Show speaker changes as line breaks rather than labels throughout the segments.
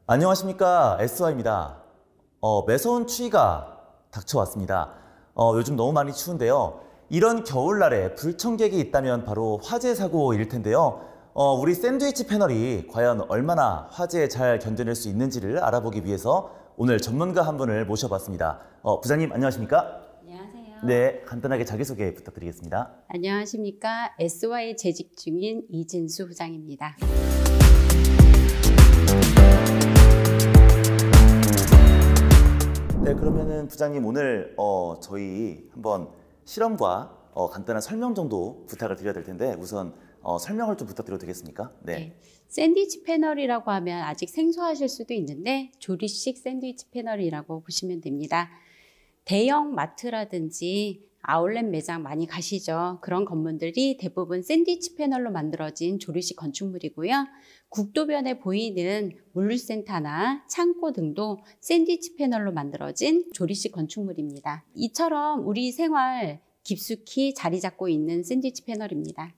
안녕하십니까, SY입니다. 매서운 추위가 닥쳐왔습니다. 요즘 너무 많이 추운데요. 이런 겨울날에 불청객이 있다면 바로 화재 사고일 텐데요. 우리 샌드위치 패널이 과연 얼마나 화재에 잘 견뎌낼 수 있는지를 알아보기 위해서 오늘 전문가 한 분을 모셔봤습니다. 부장님 안녕하십니까?
안녕하세요.
네, 간단하게 자기소개 부탁드리겠습니다.
안녕하십니까. SY 재직 중인 이진수 부장입니다.
네, 그러면은 부장님 오늘 저희 한번 실험과 간단한 설명 정도 부탁을 드려야 될 텐데 우선 설명을 좀 부탁드려도 되겠습니까?
네. 샌드위치 패널이라고 하면 아직 생소하실 수도 있는데 조리식 샌드위치 패널이라고 보시면 됩니다. 대형 마트라든지 아울렛 매장 많이 가시죠. 그런 건물들이 대부분 샌드위치 패널로 만들어진 조리식 건축물이고요. 국도변에 보이는 물류센터나 창고 등도 샌드위치 패널로 만들어진 조리식 건축물입니다. 이처럼 우리 생활 깊숙이 자리 잡고 있는 샌드위치 패널입니다.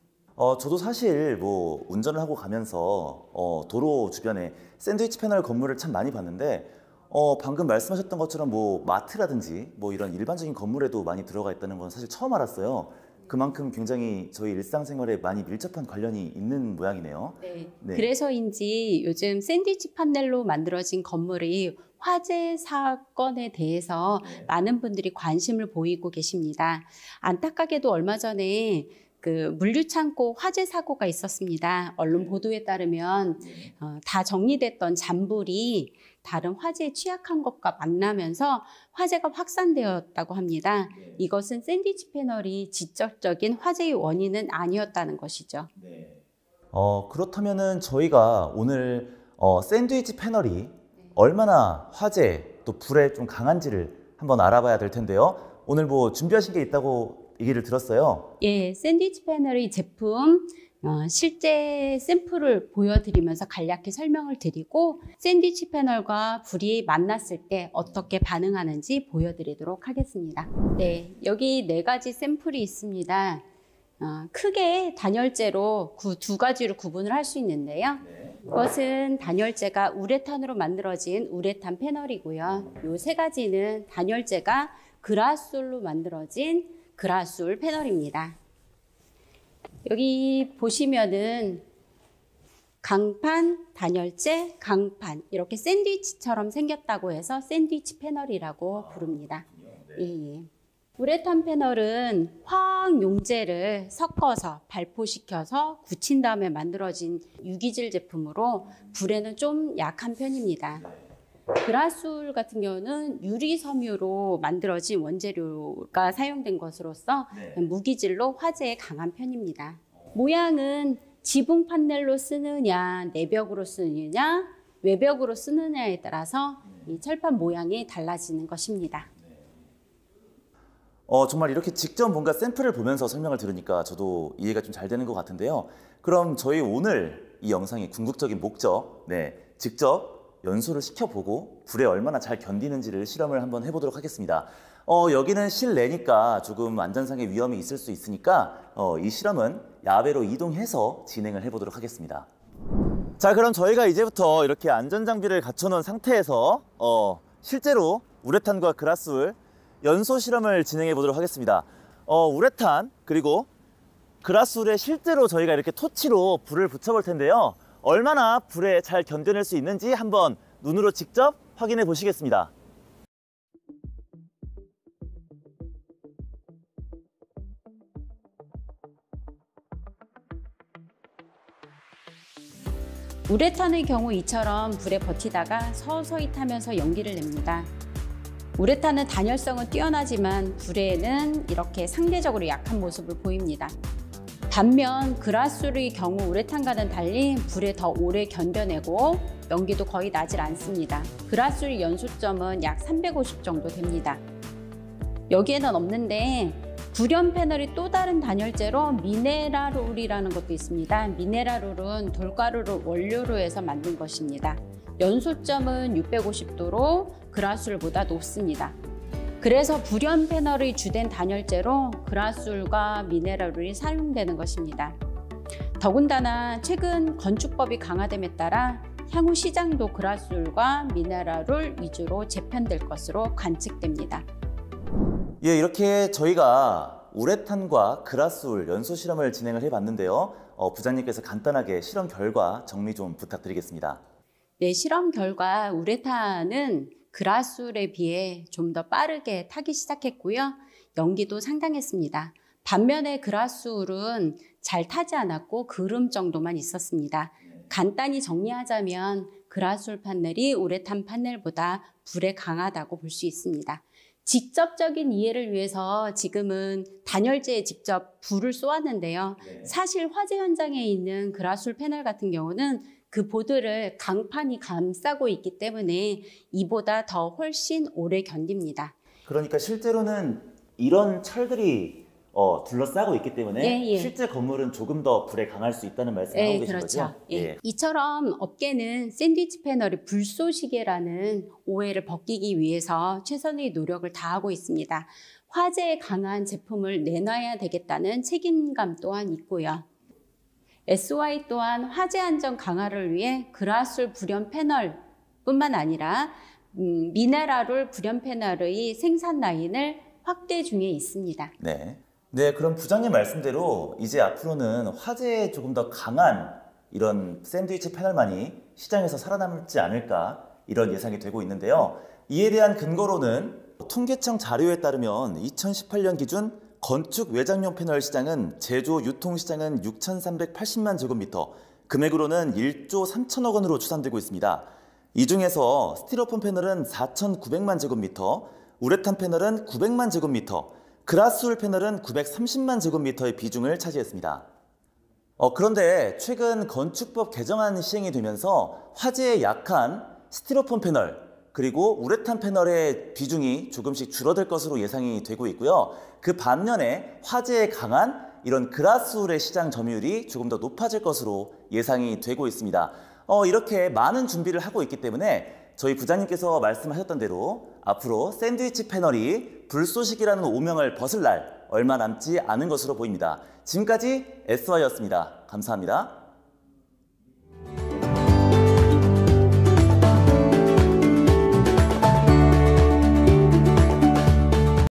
저도 사실 뭐 운전을 하고 가면서 도로 주변에 샌드위치 패널 건물을 참 많이 봤는데 방금 말씀하셨던 것처럼 뭐 마트라든지 뭐 이런 일반적인 건물에도 많이 들어가 있다는 건 사실 처음 알았어요. 그만큼 굉장히 저희 일상생활에 많이 밀접한 관련이 있는 모양이네요.
네.
네.
그래서인지 요즘 샌드위치 패널로 만들어진 건물이 화재 사건에 대해서 많은 분들이 관심을 보이고 계십니다. 안타깝게도 얼마 전에 그 물류창고 화재 사고가 있었습니다. 언론 보도에 따르면 다 정리됐던 잔불이 다른 화재에 취약한 것과 만나면서 화재가 확산되었다고 합니다. 이것은 샌드위치 패널이 직접적인 화재의 원인은 아니었다는 것이죠.
그렇다면은 저희가 오늘 샌드위치 패널이 얼마나 화재 또 불에 좀 강한지를 한번 알아봐야 될 텐데요. 오늘 뭐 준비하신 게 있다고 얘기를 들었어요.
예, 샌드위치 패널의 제품 실제 샘플을 보여드리면서 간략히 설명을 드리고 샌드위치 패널과 불이 만났을 때 어떻게 반응하는지 보여드리도록 하겠습니다. 네, 여기 4가지 샘플이 있습니다. 크게 단열재로 두 가지로 구분을 할 수 있는데요. 이것은 단열재가 우레탄으로 만들어진 우레탄 패널이고요. 이 3가지는 단열재가 그라솔로 만들어진 그라솔 패널입니다. 여기 보시면은 강판, 단열재, 강판 이렇게 샌드위치처럼 생겼다고 해서 샌드위치 패널이라고 부릅니다. 예. 우레탄 패널은 화학 용제를 섞어서 발포시켜서 굳힌 다음에 만들어진 유기질 제품으로 불에는 좀 약한 편입니다. 그라솔 같은 경우는 유리섬유로 만들어진 원재료가 사용된 것으로서 무기질로 화재에 강한 편입니다. 모양은 지붕 판넬로 쓰느냐, 내벽으로 쓰느냐, 외벽으로 쓰느냐에 따라서 이 철판 모양이 달라지는 것입니다.
정말 이렇게 직접 뭔가 샘플을 보면서 설명을 들으니까 저도 이해가 좀 잘 되는 것 같은데요. 그럼 저희 오늘 이 영상의 궁극적인 목적, 직접 연소를 시켜보고 불에 얼마나 잘 견디는지를 실험을 한번 해보도록 하겠습니다. 여기는 실내니까 조금 안전상의 위험이 있을 수 있으니까 이 실험은 야외로 이동해서 진행을 해보도록 하겠습니다. 자, 그럼 저희가 이제부터 이렇게 안전장비를 갖춰놓은 상태에서 실제로 우레탄과 그라솔 연소 실험을 진행해 보도록 하겠습니다. 우레탄 그리고 그라솔에 실제로 저희가 이렇게 토치로 불을 붙여볼 텐데요. 얼마나 불에 잘 견뎌낼 수 있는지 한번 눈으로 직접 확인해 보시겠습니다.
우레탄의 경우 이처럼 불에 버티다가 서서히 타면서 연기를 냅니다. 우레탄은 단열성은 뛰어나지만 불에는 이렇게 상대적으로 약한 모습을 보입니다. 반면 그라솔의 경우 우레탄과는 달리 불에 더 오래 견뎌내고 연기도 거의 나질 않습니다. 그라솔의 연소점은 약 350 정도 됩니다. 여기에는 없는데 구련 패널이 또 다른 단열재로 미네랄롤이라는 것도 있습니다. 미네랄롤은 돌가루를 원료로 해서 만든 것입니다. 연소점은 650도로 그라솔보다 높습니다. 그래서 불연 패널의 주된 단열재로 그라솔과 미네랄롤이 사용되는 것입니다. 더군다나 최근 건축법이 강화됨에 따라 향후 시장도 그라솔과 미네랄을 위주로 재편될 것으로 관측됩니다.
예, 이렇게 저희가 우레탄과 그라솔 연소 실험을 진행을 해봤는데요. 부장님께서 간단하게 실험 결과 정리 좀 부탁드리겠습니다.
네, 실험 결과 우레탄은 그라솔에 비해 좀 더 빠르게 타기 시작했고요. 연기도 상당했습니다. 반면에 그라솔은 잘 타지 않았고 그름 정도만 있었습니다. 간단히 정리하자면 그라솔 판넬이 우레탄 판넬보다 불에 강하다고 볼 수 있습니다. 직접적인 이해를 위해서 지금은 단열재에 직접 불을 쏘았는데요. 사실 화재 현장에 있는 그라솔 패널 같은 경우는 그 보드를 강판이 감싸고 있기 때문에 이보다 더 훨씬 오래 견딥니다.
그러니까 실제로는 이런 철들이 둘러싸고 있기 때문에 실제 건물은 조금 더 불에 강할 수 있다는 말씀을 하고 계신 거죠?
예. 이처럼 업계는 샌드위치 패널이 불쏘시개라는 오해를 벗기기 위해서 최선의 노력을 다하고 있습니다. 화재에 강한 제품을 내놔야 되겠다는 책임감 또한 있고요. SY 또한 화재 안전 강화를 위해 그라솔 불연 패널뿐만 아니라 미네랄 불연 패널의 생산 라인을 확대 중에 있습니다.
네, 그럼 부장님 말씀대로 이제 앞으로는 화재에 조금 더 강한 이런 샌드위치 패널만이 시장에서 살아남지 않을까 이런 예상이 되고 있는데요. 이에 대한 근거로는 통계청 자료에 따르면 2018년 기준 건축 외장용 패널 시장은 제조 유통 시장은 6,380만 제곱미터, 금액으로는 1조 3천억 원으로 추산되고 있습니다. 이 중에서 스티로폼 패널은 4,900만 제곱미터, 우레탄 패널은 900만 제곱미터, 그라솔 패널은 930만 제곱미터의 비중을 차지했습니다. 그런데 최근 건축법 개정안이 시행이 되면서 화재에 약한 스티로폼 패널 그리고 우레탄 패널의 비중이 조금씩 줄어들 것으로 예상이 되고 있고요. 그 반면에 화재에 강한 이런 그라솔의 시장 점유율이 조금 더 높아질 것으로 예상이 되고 있습니다. 이렇게 많은 준비를 하고 있기 때문에 저희 부장님께서 말씀하셨던 대로 앞으로 샌드위치 패널이 불쏘시개라는 오명을 벗을 날 얼마 남지 않은 것으로 보입니다. 지금까지 SY였습니다. 감사합니다.